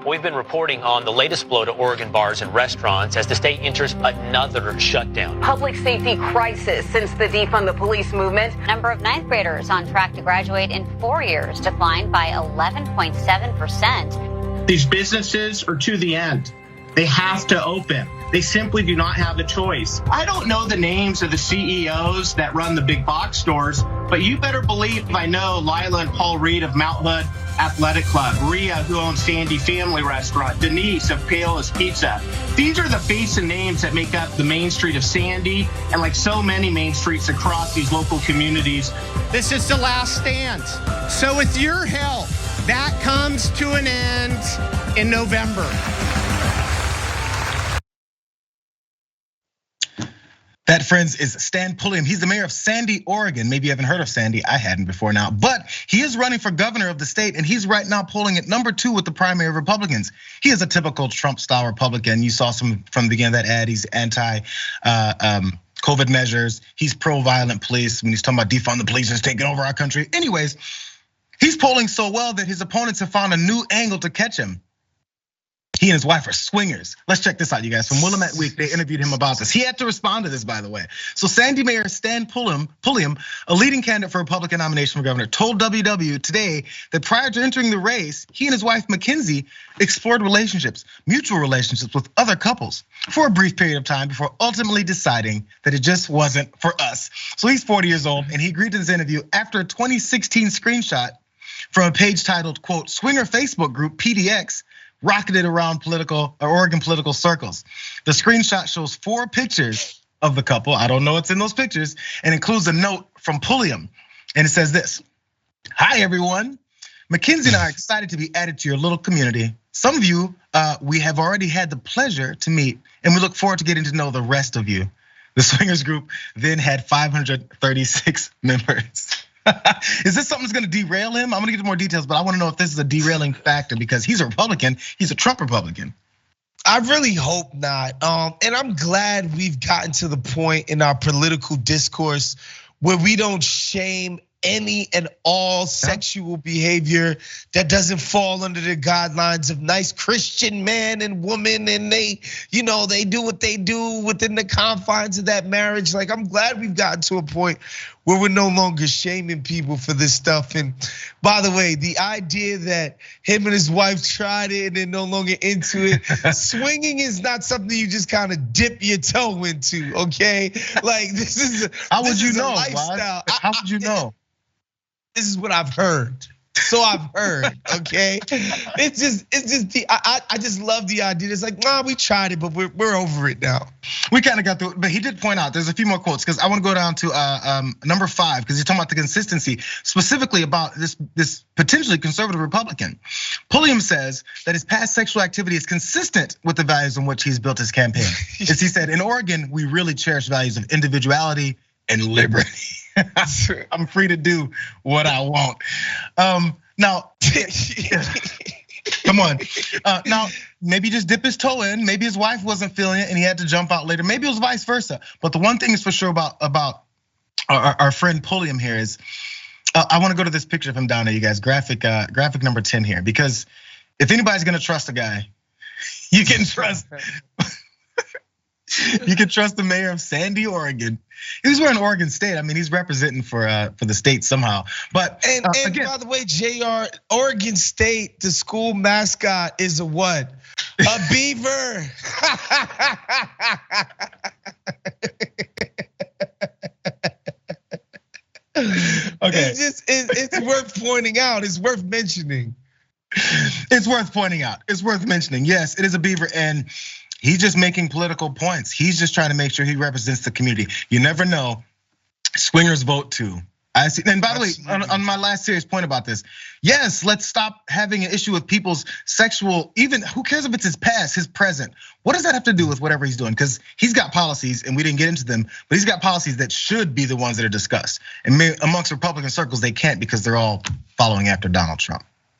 We've been reporting on the latest blow to Oregon bars and restaurants as the state enters another shutdown. Public safety crisis since the defund the police movement. Number of ninth graders on track to graduate in 4 years declined by 11.7%. These businesses are to the end. They have to open. They simply do not have a choice. I don't know the names of the CEOs that run the big box stores, but you better believe I know Lila and Paul Reed of Mount Hood Athletic Club, Rhea, who owns Sandy Family Restaurant, Denise of Paola's Pizza. These are the face and names that make up the main street of Sandy and like so many main streets across these local communities. This is the last stand. So with your help, that comes to an end in November. That, friends, is Stan Pulliam. He's the mayor of Sandy, Oregon. Maybe you haven't heard of Sandy. I hadn't before now. But he is running for governor of the state, and he's right now polling at number 2 with the primary of Republicans. He is a typical Trump-style Republican. You saw some from the beginning of that ad. He's anti-COVID measures. He's pro-violent police. When he's talking about defund the police is taking over our country. Anyways, he's polling so well that his opponents have found a new angle to catch him. He and his wife are swingers. Let's check this out, you guys. From Willamette Week, they interviewed him about this. He had to respond to this, by the way. So Sandy Mayor Stan Pulliam, a leading candidate for Republican nomination for governor, told WW today that prior to entering the race, he and his wife MacKensey explored mutual relationships with other couples for a brief period of time before ultimately deciding that it just wasn't for us. So he's 40 years old, and he agreed to this interview after a 2016 screenshot from a page titled, quote, Swinger Facebook group PDX rocketed around Oregon political circles. The screenshot shows 4 pictures of the couple. I don't know what's in those pictures, and includes a note from Pulliam. And it says this: hi everyone, MacKensey and I are excited to be added to your little community. Some of you we have already had the pleasure to meet, and we look forward to getting to know the rest of you. The swingers group then had 536 members. Is this something that's gonna derail him? I'm gonna get to more details, but I wanna know if this is a derailing factor because he's a Republican, he's a Trump Republican. I really hope not. And I'm glad we've gotten to the point in our political discourse where we don't shame any and all sexual behavior that doesn't fall under the guidelines of nice Christian man and woman, and they do what they do within the confines of that marriage. Like, I'm glad we've gotten to a point where we're no longer shaming people for this stuff. And by the way, the idea that him and his wife tried it and they're no longer into it, swinging is not something you just kind of dip your toe into, okay? Like, this is how would you know? Lifestyle. How would you know? This is what I've heard. So I've heard, okay? It's just I just love the idea. It's like, nah, we tried it, but we're over it now. We kind of got through it, but he did point out there's a few more quotes because I want to go down to number 5 because you're talking about the consistency, specifically about this potentially conservative Republican. Pulliam says that his past sexual activity is consistent with the values on which he's built his campaign. As he said, in Oregon, we really cherish values of individuality and liberty. I'm free to do what I want. Now, come on. Now, maybe just dip his toe in. Maybe his wife wasn't feeling it and he had to jump out later. Maybe it was vice versa. But the one thing is for sure about our friend Pulliam here is, I want to go to this picture of him down there, you guys. Graphic number 10 here, because if anybody's gonna trust a guy, you can trust. You can trust the mayor of Sandy, Oregon. He's wearing Oregon State. I mean, he's representing for the state somehow. But and again, by the way, Jayar, Oregon State, the school mascot is a what? A beaver. Okay. It's worth pointing out. It's worth mentioning. It's worth pointing out. It's worth mentioning. Yes, it is a beaver, and he's just making political points. He's just trying to make sure he represents the community. You never know. Swingers vote too. I see. And by the way, on my last serious point about this, yes, let's stop having an issue with people's sexual, even who cares if it's his past, his present. What does that have to do with whatever he's doing? Because he's got policies and we didn't get into them, but he's got policies that should be the ones that are discussed. And amongst Republican circles, they can't because they're all following after Donald Trump.